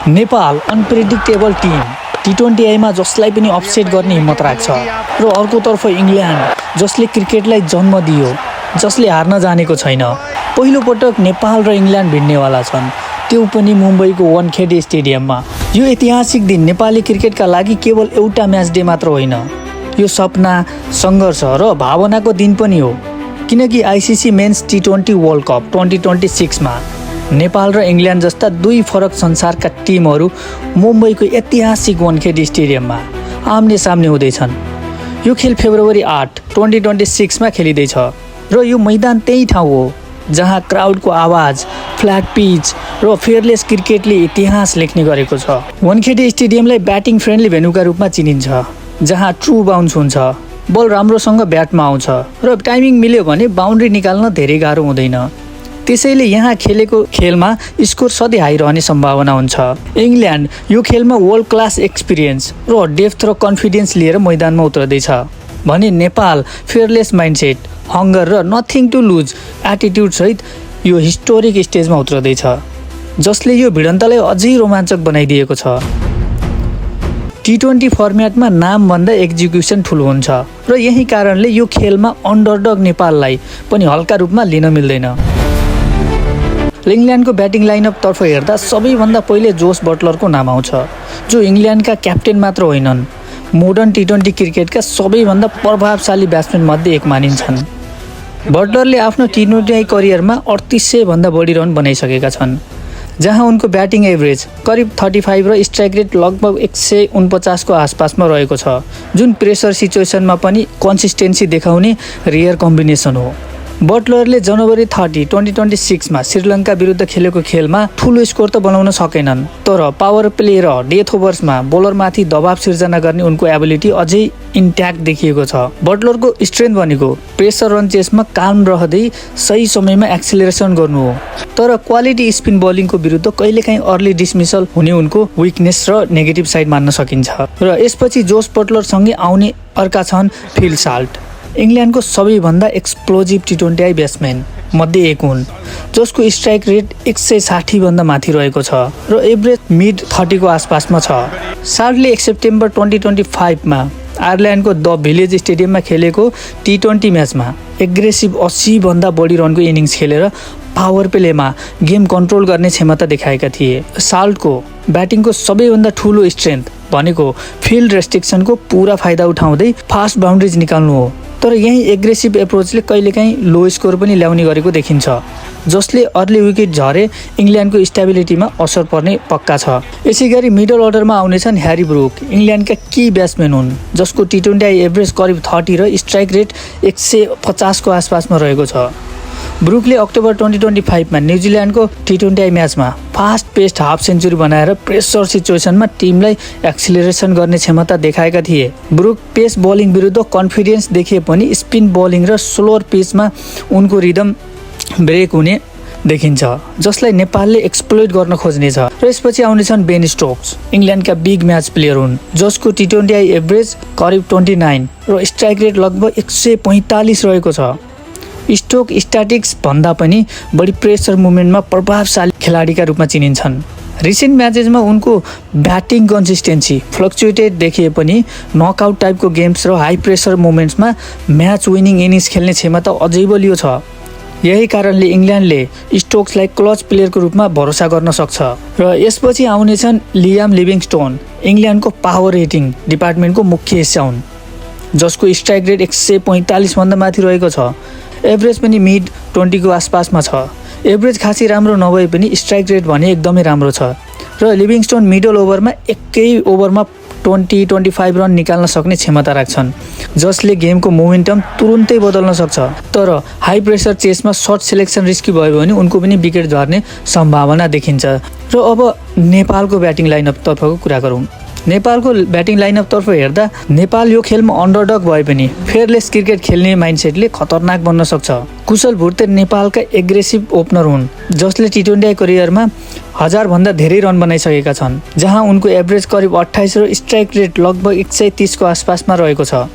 Nepal unpredictable team टी20आईमा जसलाई पनि upset गर्ने हिम्मत राख्छ र अर्कोतर्फ इङ्ल्यान्ड जसले क्रिकेटलाई जन्म दियो, जसले हार्न जानेको छैन। पहिलो पटक नेपाल र इङ्ल्यान्ड भिड्नेवाला छन्, त्यो पनि मुम्बईको वानखेडे स्टेडियममा। यो ऐतिहासिक दिन नेपाली क्रिकेटका लागि केवल एउटा म्याच डे मात्र होइन, यो सपना, सङ्घर्ष र भावनाको दिन पनि हो। किनकि आइसिसी मेन्स टी20 वर्ल्ड कप 2026मा नेपाल र इङ्ल्यान्ड जस्ता दुई फरक संसारका टिमहरू मुम्बईको ऐतिहासिक वानखेडे स्टेडियममा आम्ने सामने हुँदैछन्। यो खेल फेब्रुअरी 8, 2026मा खेलिँदैछ र यो मैदान त्यही ठाउँ हो जहाँ क्राउडको आवाज, फ्ल्याट पिच र फेयरलेस क्रिकेटले इतिहास लेख्ने गरेको छ। वानखेडे स्टेडियमलाई ब्याटिङ फ्रेन्डली भेन्यूका रूपमा चिनिन्छ, जहाँ ट्रु बाउन्स हुन्छ, बल राम्रोसँग ब्याटमा आउँछ र टाइमिङ मिल्यो भने बााउन्ड्री निकाल्न धेरै गाह्रो हुँदैन। त्यसैले यहाँ खेलेको खेलमा स्कोर सधैँ हाई रहने सम्भावना हुन्छ। इङ्ल्यान्ड यो खेलमा वर्ल्ड क्लास एक्सपिरियन्स र डेप्थ र कन्फिडेन्स लिएर मैदानमा उत्रदैछ भने नेपाल फेयरलेस माइन्डसेट, हङ्गर र नथिङ टु लुज एटिट्युड सहित यो हिस्टोरिक स्टेजमा उत्रदैछ, जसले यो भिडन्तलाई अझै रोमाञ्चक बनाइदिएको छ। टी20 फर्मेटमा नामभन्दा एक्जिक्युसन ठुलो हुन्छ र यही कारणले यो खेलमा अन्डरडग नेपाललाई पनि हल्का रूपमा लिन मिल्दैन। इङ्ल्यान्डको ब्याटिङ लाइनअपतर्फ हेर्दा सबैभन्दा पहिले जोस बटलरको नाम आउँछ, जो इङ्ल्यान्डका क्याप्टेन मात्र होइनन्, मोडर्न टी20 क्रिकेटका सबैभन्दा प्रभावशाली ब्याट्सम्यान मध्ये एक मानिन्छन्। बटलरले आफ्नो टी20 करियरमा 3800 भन्दा बढी रन बनाइसकेका छन्, जहाँ उनको ब्याटिङ एभरेज करिब 35 र स्ट्राइक रेट लगभग 149 को आसपासमा रहेको छ, जुन प्रेसर सिचुएसनमा पनि कन्सिस्टेन्सी देखाउने रेयर कम्बिनेसन हो। बटलरले जनवरी 30, 2026मा श्रीलङ्का विरुद्ध खेलेको खेलमा ठुलो स्कोर त बनाउन सकेनन्, तर पावर प्ले र डेथ ओभर्समा बोलरमाथि दबाव सिर्जना गर्ने उनको एबिलिटी अझै इन्ट्याक्ट देखिएको छ। बटलरको स्ट्रेन्थ भनेको प्रेसर रन चेसमा काम रहँदै सही समयमा एक्सिलरेसन गर्नु हो, तर क्वालिटी स्पिन बलिङको विरुद्ध कहिलेकाहीँ अर्ली डिसमिसल हुने उनको विकनेस र नेगेटिभ साइड मान्न सकिन्छ। र यसपछि जोस बटलरसँगै आउने अर्का छन् फिल साल्ट, इङ्ल्यान्डको सबैभन्दा एक्सप्लोजिभ टी20 ब्याट्सम्यान मध्ये एक हुन्, जसको स्ट्राइक रेट 160 भन्दा माथि रहेको छ र एभरेज मिड 30 को आसपासमा छ। साल्टले 1 सेप्टेम्बर 2025मा आयरल्यान्डको द भिलेज स्टेडियममा खेलेको टी20 म्याचमा एग्रेसिभ 80 भन्दा बढी रनको इनिङ्स खेलेर पावर प्लेमा गेम कन्ट्रोल गर्ने क्षमता देखाएका थिए। साल्टको ब्याटिङको सबैभन्दा ठुलो स्ट्रेन्थ भनेको फिल्ड रेस्ट्रिक्सनको पुरा फाइदा उठाउँदै फास्ट बााउन्ड्रिज निकाल्नु हो, तर यही एग्रेसिभ एप्रोचले कहिलेकाहीँ लो स्कोर पनि ल्याउने गरेको देखिन्छ, जसले अर्ली विकेट झरे इङ्ल्यान्डको स्टेबिलिटीमा असर पर्ने पक्का छ। यसैगरी मिडल अर्डरमा आउनेछन् ह्यारी ब्रुक, इङ्ल्यान्डका की ब्याट्सम्यान हुन्, जसको टी20 एभरेज करिब 30 र स्ट्राइक रेट 150 को आसपासमा रहेको छ। ब्रुकले अक्टोबर 2025मा न्युजिल्यान्डको टी20 म्याचमा फास्ट पेस्ट हाफ सेन्चुरी बनाएर प्रेसर सिचुएसनमा टिमलाई एक्सिलरेसन गर्ने क्षमता देखाएका थिए। ब्रुक पेस बलिङ विरुद्ध कन्फिडेन्स देखिए पनि स्पिन बलिङ र स्लोर पिचमा उनको रिदम ब्रेक हुने देखिन्छ, जसलाई नेपालले एक्सप्लोइट गर्न खोज्नेछ। र यसपछि आउनेछन् बेन स्टोक्स, इङ्ल्यान्डका बिग म्याच प्लेयर हुन्, जसको टी20 एभरेज करिब 29 र स्ट्राइक रेट लगभग 145 रहेको छ। स्टोक स्ट्याटिक्स भन्दा पनि बढी प्रेसर मुभमेन्टमा प्रभावशाली खेलाडीका रूपमा चिनिन्छन्। रिसेन्ट म्याचेसमा उनको ब्याटिङ कन्सिस्टेन्सी फ्लक्चुएटेड देखिए पनि नकआउट टाइपको गेम्स र हाई प्रेसर मोमेन्ट्समा म्याच विनिङ इनिङ्स खेल्ने क्षमता अझै बलियो छ। यही कारणले इङ्ल्यान्डले स्टोक्सलाई क्लच प्लेयरको रूपमा भरोसा गर्न सक्छ। र यसपछि आउनेछन् लियाम लिभिङस्टोन, इङ्ल्यान्डको पावर हिटिङ डिपार्टमेन्टको मुख्य हिस्सा हुन्, जसको स्ट्राइक रेट 145 भन्दा माथि रहेको छ। एभरेज पनि मिड 20 को आसपासमा छ। एभरेज खासै राम्रो नभए पनि स्ट्राइक रेट भने एकदमै राम्रो छ र लिभिङस्टोन मिडल ओभरमा एकै ओभरमा 20-25 रन निकाल्न सक्ने क्षमता राख्छन्, जसले गेमको मोमेन्टम तुरुन्तै बदल्न सक्छ। तर हाई प्रेसर चेसमा सर्ट सिलेक्सन रिस्की भयो भने उनको पनि विकेट झर्ने सम्भावना देखिन्छ। र अब नेपालको ब्याटिङ लाइनअपतर्फको कुरा गरौँ। नेपालको ब्याटिङ लाइनअपतर्फ हेर्दा नेपाल यो खेलमा अन्डरडग भए पनि फेयरलेस क्रिकेट खेल्ने माइन्डसेटले खतरनाक बन्न सक्छ। कुशल भुर्ते नेपालका एग्रेसिभ ओपनर हुन्, जसले टी20 करियरमा 1000 भन्दा धेरै रन बनाइसकेका छन्, जहाँ उनको एभरेज करिब 28 र स्ट्राइक रेट लगभग 130 को आसपासमा रहेको छ।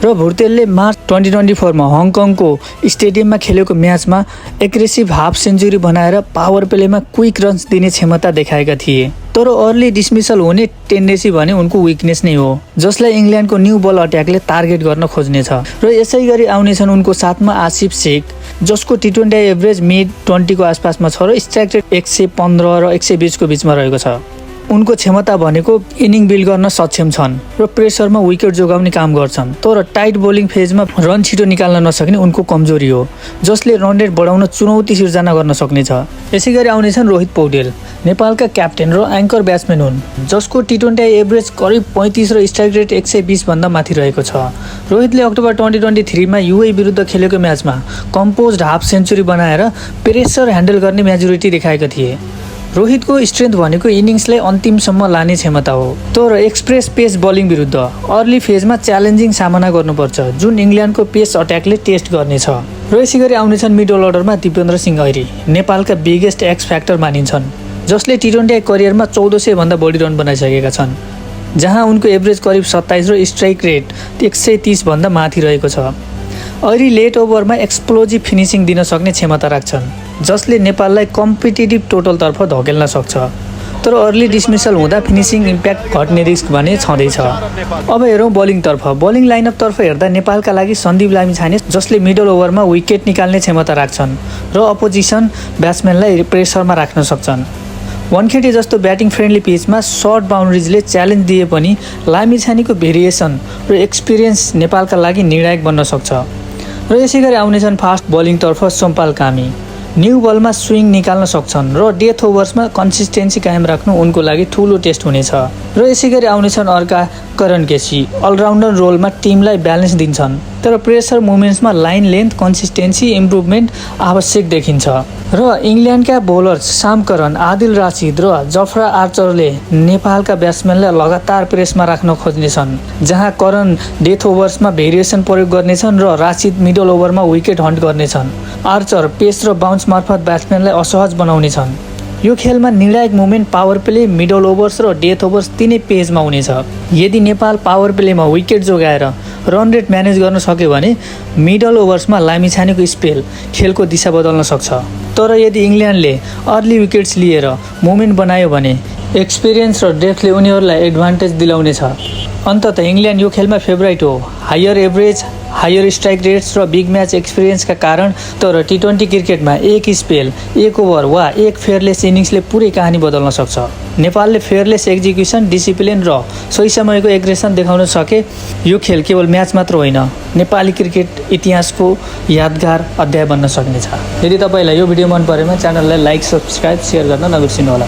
र भुर्तेलले मार्च 2024 मा हङकङको स्टेडियममा खेलेको म्याचमा एग्रेसिभ हाफ सेन्चुरी बनाएर पावर प्लेमा क्विक रन्स दिने क्षमता देखाएका थिए। तर अर्ली डिसमिसल हुने टेन्डेन्सी भने उनको विकनेस नै हो, जसलाई इङ्ल्यान्डको न्यू बल अट्याकले टार्गेट गर्न खोज्नेछ। र यसै गरी आउनेछन् उनको साथमा आसिफ शेख, जसको टी20 एभरेज मिड 20 को आसपासमा छ र स्ट्राइक रेट 115 र 120 को बिचमा रहेको छ। उनको क्षमता भनेको इनिङ बिल्ड गर्न सक्षम छन् र प्रेसरमा विकेट जोगाउने काम गर्छन्, तर टाइट बोलिङ फेजमा रन छिटो निकाल्न नसक्ने उनको कमजोरी हो, जसले रन रेट बढाउन चुनौती सिर्जना गर्न सक्नेछ। यसै गरी आउनेछन् रोहित पौडेल, नेपालका क्याप्टेन र एङ्कर ब्याट्सम्यान हुन्, जसको टी20 एभरेज करिब 35 र स्ट्राइक रेट 120 भन्दा माथि रहेको छ। रोहितले अक्टोबर 2023 मा युए विरुद्ध खेलेको म्याचमा कम्पोज्ड हाफ सेन्चुरी बनाएर प्रेसर ह्यान्डल गर्ने म्याच्युरिटी देखाएका थिए। रोहितको स्ट्रेन्थ भनेको इनिङ्सलाई अन्तिमसम्म लाने क्षमता हो, तर एक्सप्रेस पेस बलिङ विरुद्ध अर्ली फेजमा च्यालेन्जिङ सामना गर्नुपर्छ, जुन इङ्ल्यान्डको पेस अट्याकले टेस्ट गर्नेछ। र यसै गरी आउनेछन् मिडल अर्डरमा दिपेन्द्र सिंह ऐरी, नेपालका बिगेस्ट एक्स फ्याक्टर मानिन्छन्, जसले टी20 करियरमा 1400 भन्दा बढी रन बनाइसकेका छन्, जहाँ उनको एभरेज करिब 27 र स्ट्राइक रेट 130 भन्दा माथि रहेको छ। ऐरी लेट ओभरमा एक्सप्लोजिभ फिनिसिङ दिन सक्ने क्षमता राख्छन्, जसले नेपाललाई कम्पिटिटिभ टोटलतर्फ धकेल्न सक्छ। तर अर्ली डिसमिसल हुँदा फिनिसिङ इम्प्याक्ट घट्ने रिस्क भने छँदैछ। अब हेरौँ बलिङतर्फ। बलिङ लाइनअपतर्फ हेर्दा नेपालका लागि सन्दीप लामिछाने, जसले मिडल ओभरमा विकेट निकाल्ने क्षमता राख्छन् र अपोजिसन ब्याट्सम्यानलाई प्रेसरमा राख्न सक्छन्। वानखेडे जस्तो ब्याटिङ फ्रेन्डली पिचमा सर्ट बााउन्ड्रिजले च्यालेन्ज दिए पनि लामिछानेको भेरिएसन र एक्सपिरियन्स नेपालका लागि निर्णायक बन्न सक्छ। र यसै गरी आउनेछन् फास्ट बलिङतर्फ सोमपाल कामी, न्यू बलमा स्विङ निकाल्न सक्छन् र डेथ ओभर्समा कन्सिस्टेन्सी कायम राख्नु उनको लागि ठुलो टेस्ट हुनेछ। र यसै गरी आउनेछन् अर्का करण केसी, अलराउन्डर रोलमा टिमलाई ब्यालेन्स दिन्छन्, तर प्रेसर मुभमेन्ट्समा लाइन लेन्थ कन्सिस्टेन्सी इम्प्रुभमेन्ट आवश्यक देखिन्छ। र इङ्ल्यान्डका बोलर्स साम करन, आदिल राशिद र जफ्रा आर्चरले नेपालका ब्याट्सम्यानलाई लगातार प्रेसमा राख्न खोज्नेछन्, जहाँ करन डेथ ओभर्समा भेरिएसन प्रयोग गर्नेछन् र राशिद मिडल ओभरमा विकेट हन्ट गर्नेछन्। आर्चर पेस र बाउन्स मार्फत ब्याट्सम्यानलाई असहज बनाउनेछन्। यो खेलमा निर्णायक movement power play, middle overs र डेथ ओभर्स तीनै पेजमा हुनेछ। यदि नेपाल पावर प्लेमा विकेट जोगाएर रन रेट म्यानेज गर्न सक्यो भने मिडल ओभर्समा लामिछानेको स्पेल खेलको दिशा बदल्न सक्छ। तर यदि इङ्ल्यान्डले अर्ली विकेट्स लिएर मुभमेन्ट बनायो भने एक्सपिरियन्स र डेप्थले उनीहरूलाई एडभान्टेज दिलाउनेछ। अन्ततः इङ्ल्यान्ड यो खेलमा फेभराइट हो, higher average, higher strike rates र बिग म्याच एक्सपिरियन्सका कारण। तर टी20 क्रिकेटमा एक स्पेल, एक ओभर वा एक फेयरलेस इनिङ्सले पुरै कहानी बदल्न सक्छ। नेपालले फेयरलेस एक्जिक्युसन, डिसिप्लिन र सही समयको एग्रेसन देखाउन सके यो खेल केवल म्याच मात्र होइन, नेपाली क्रिकेट इतिहासको यादगार अध्याय बन्न सक्नेछ। यदि तपाईँलाई यो भिडियो मन परेमा च्यानललाई लाइक, सब्सक्राइब, सेयर गर्न नबिर्सिनुहोला।